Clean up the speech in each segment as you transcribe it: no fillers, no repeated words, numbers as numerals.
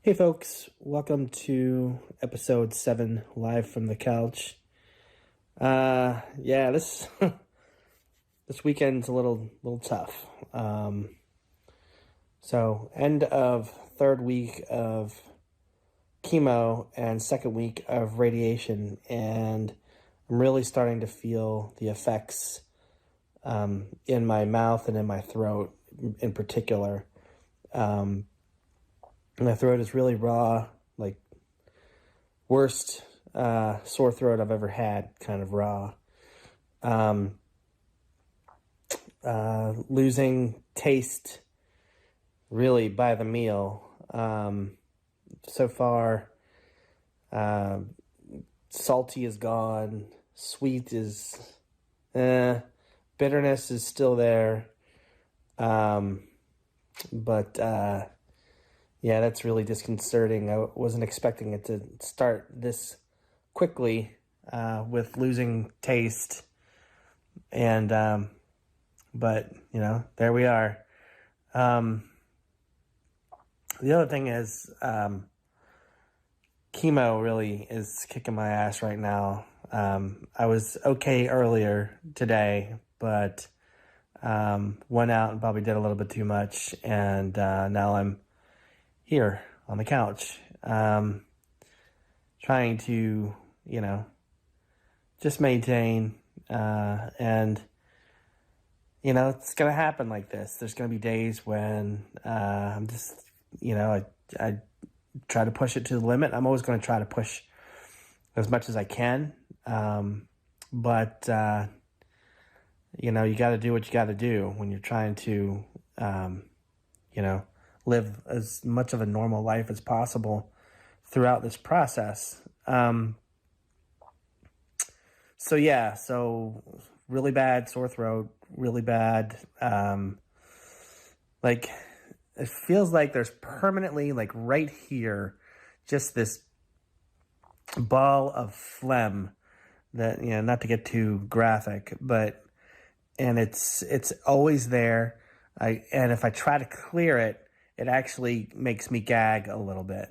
Hey folks, welcome to episode 7 live from the couch. This this weekend's a little tough. So end of third week of chemo and second week of radiation, and I'm really starting to feel the effects in my mouth and in my throat in particular. My throat is really raw, like worst sore throat I've ever had, kind of raw. Losing taste really by the meal. So far, salty is gone, sweet is, bitterness is still there. Yeah, that's really disconcerting. I wasn't expecting it to start this quickly with losing taste. And, but, there we are. The other thing is chemo really is kicking my ass right now. I was okay earlier today, but went out and probably did a little bit too much. And now I'm here on the couch, trying to, just maintain, and, it's going to happen like this. There's going to be days when I'm just, I try to push it to the limit. I'm always going to try to push as much as I can, but you got to do what you got to do when you're trying to, live as much of a normal life as possible throughout this process. So really bad sore throat, really bad. It feels like there's permanently, like right here, just this ball of phlegm that, not to get too graphic, and it's always there. And if I try to clear it, it actually makes me gag a little bit.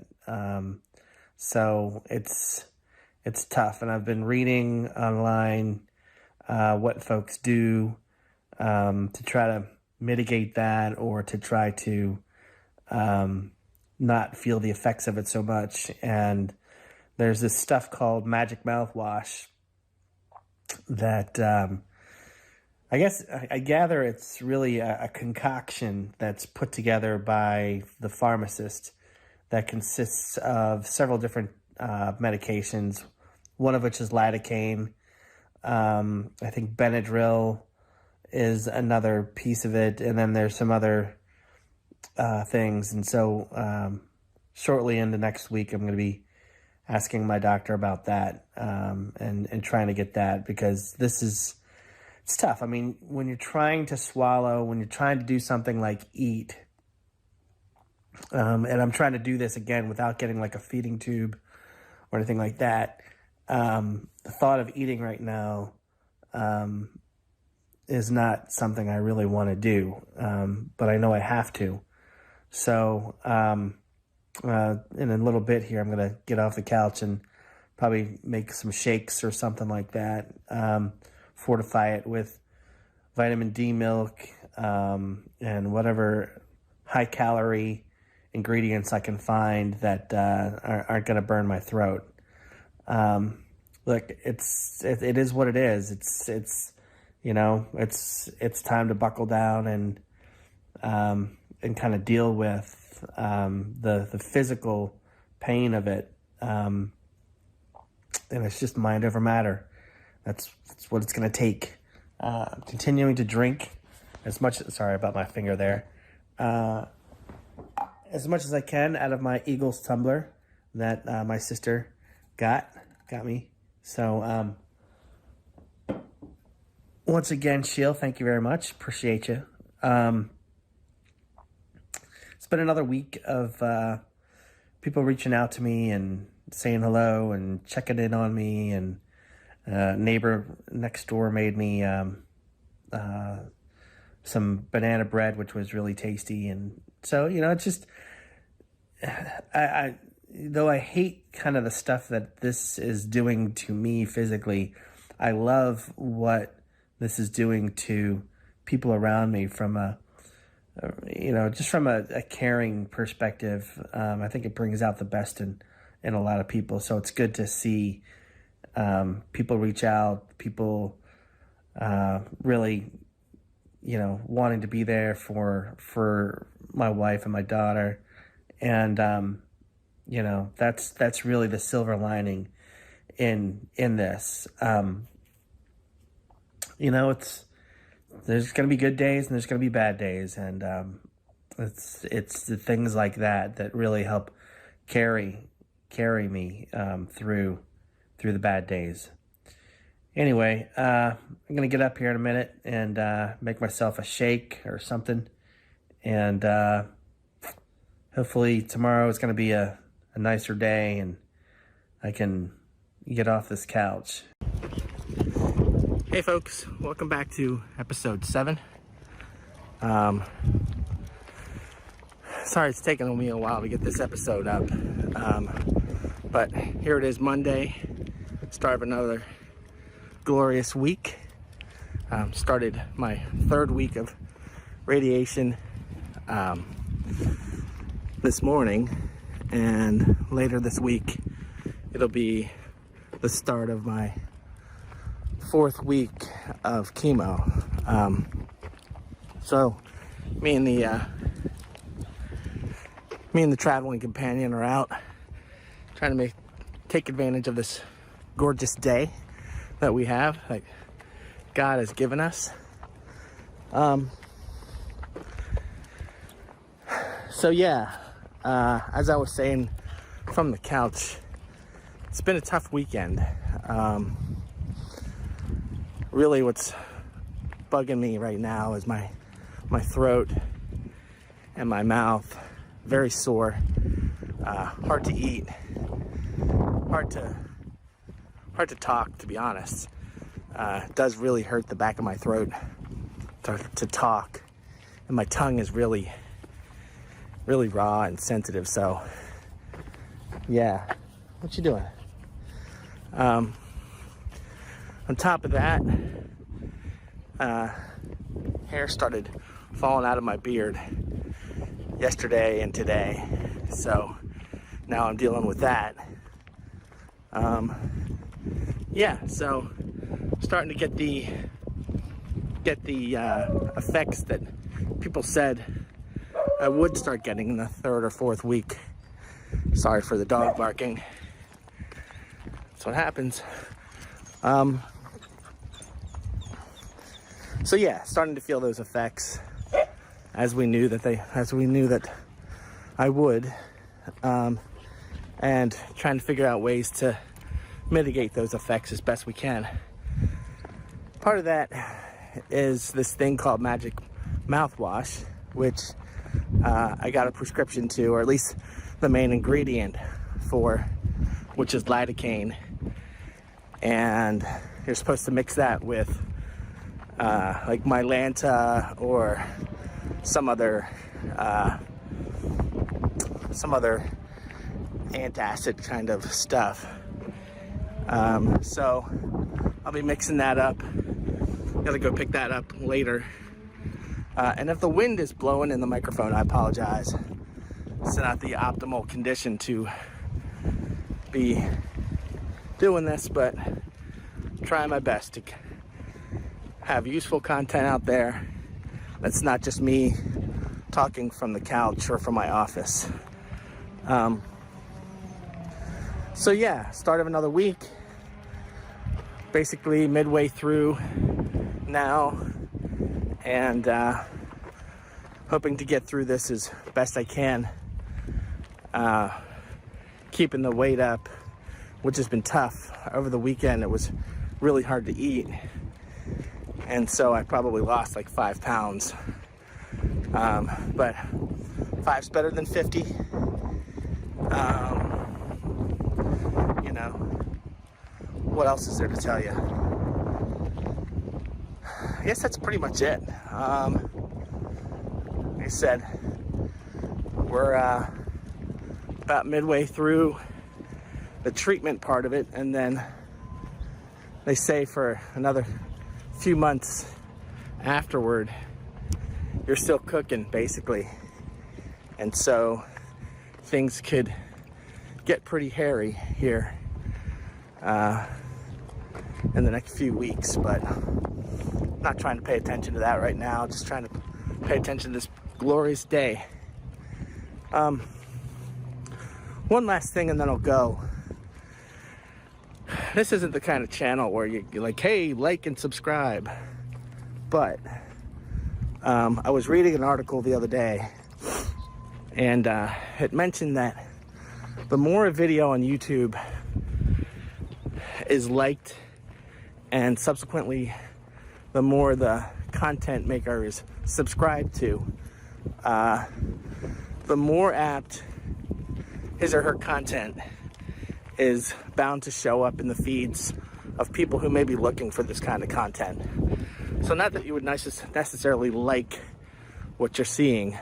So it's tough. And I've been reading online what folks do to try to mitigate that, or to try to not feel the effects of it so much. And there's this stuff called magic mouthwash that I gather it's really a concoction that's put together by the pharmacist that consists of several different medications, one of which is lidocaine. I think Benadryl is another piece of it, and then there's some other things. And so shortly into next week, I'm going to be asking my doctor about that, and trying to get that, because it's tough. I mean, when you're trying to swallow, when you're trying to do something like eat, and I'm trying to do this again without getting like a feeding tube or anything like that. The thought of eating right now is not something I really want to do, but I know I have to. So in a little bit here, I'm going to get off the couch and probably make some shakes or something like that. Fortify it with vitamin D milk, and whatever high calorie ingredients I can find that aren't going to burn my throat. Look, it is what it is. It's time to buckle down and kind of deal with the physical pain of it. And it's just mind over matter. That's what it's going to take. Continuing to drink as much, sorry about my finger there, as much as I can out of my Eagles tumbler that my sister got me. So once again, Sheil, thank you very much. Appreciate you. It's been another week of people reaching out to me and saying hello and checking in on me, and neighbor next door made me some banana bread, which was really tasty. And so, it's just, though I hate kind of the stuff that this is doing to me physically, I love what this is doing to people around me from just from a caring perspective. I think it brings out the best in a lot of people. So it's good to see people reach out, people really, wanting to be there for my wife and my daughter. And, that's really the silver lining in this. There's going to be good days and there's going to be bad days. And it's the things like that really help carry me through the bad days. Anyway, I'm going to get up here in a minute and make myself a shake or something. And hopefully tomorrow is going to be a nicer day and I can get off this couch. Hey folks, welcome back to episode 7. Sorry it's taken me a while to get this episode up. But here it is, Monday, start of another glorious week. Started my 3rd week of radiation this morning, and later this week it'll be the start of my 4th week of chemo. So me and the traveling companion are out trying to take advantage of this gorgeous day that we have, that God has given us. So yeah, as I was saying from the couch, it's been a tough weekend. Really what's bugging me right now is my throat and my mouth, very sore, hard to eat, hard to talk, to be honest. It does really hurt the back of my throat to talk, and my tongue is really raw and sensitive. So yeah, what you doing? On top of that, hair started falling out of my beard yesterday and today, so now I'm dealing with that. So starting to get the effects that people said I would start getting in the 3rd or 4th week. Sorry for the dog barking. That's what happens. So yeah, starting to feel those effects as we knew that I would, and trying to figure out ways to mitigate those effects as best we can. Part of that is this thing called Magic Mouthwash, which I got a prescription to, or at least the main ingredient for, which is lidocaine. And you're supposed to mix that with like Mylanta or some other antacid kind of stuff. So I'll be mixing that up. Gotta go pick that up later. And if the wind is blowing in the microphone, I apologize. It's not the optimal condition to be doing this, but trying my best to have useful content out there that's not just me talking from the couch or from my office. So yeah, start of another week, basically midway through now, and hoping to get through this as best I can, keeping the weight up, which has been tough. Over the weekend it was really hard to eat, and so I probably lost like 5 pounds, but 5's better than 50. What else is there to tell you? I guess that's pretty much it. Like I said, we're about midway through the treatment part of it, and then they say for another few months afterward, you're still cooking, basically. And so things could get pretty hairy here in the next few weeks, but I'm not trying to pay attention to that right now. Just trying to pay attention to this glorious day. One last thing and then I'll go. This isn't the kind of channel where you're like, hey, like and subscribe. But I was reading an article the other day, and it mentioned that the more a video on YouTube is liked, and subsequently the more the content maker is subscribed to, the more apt his or her content is bound to show up in the feeds of people who may be looking for this kind of content. So not that you would necessarily like what you're seeing,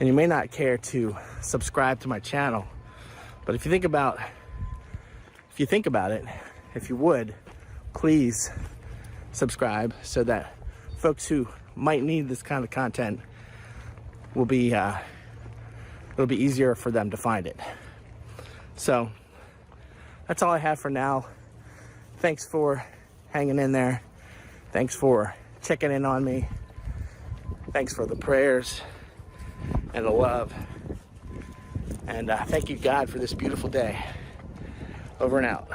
and you may not care to subscribe to my channel, but if you think about it, if you would, please subscribe so that folks who might need this kind of content will be it'll be easier for them to find it. So that's all I have for now. Thanks for hanging in there. Thanks for checking in on me. Thanks for the prayers and the love. And thank you, God, for this beautiful day. Over and out.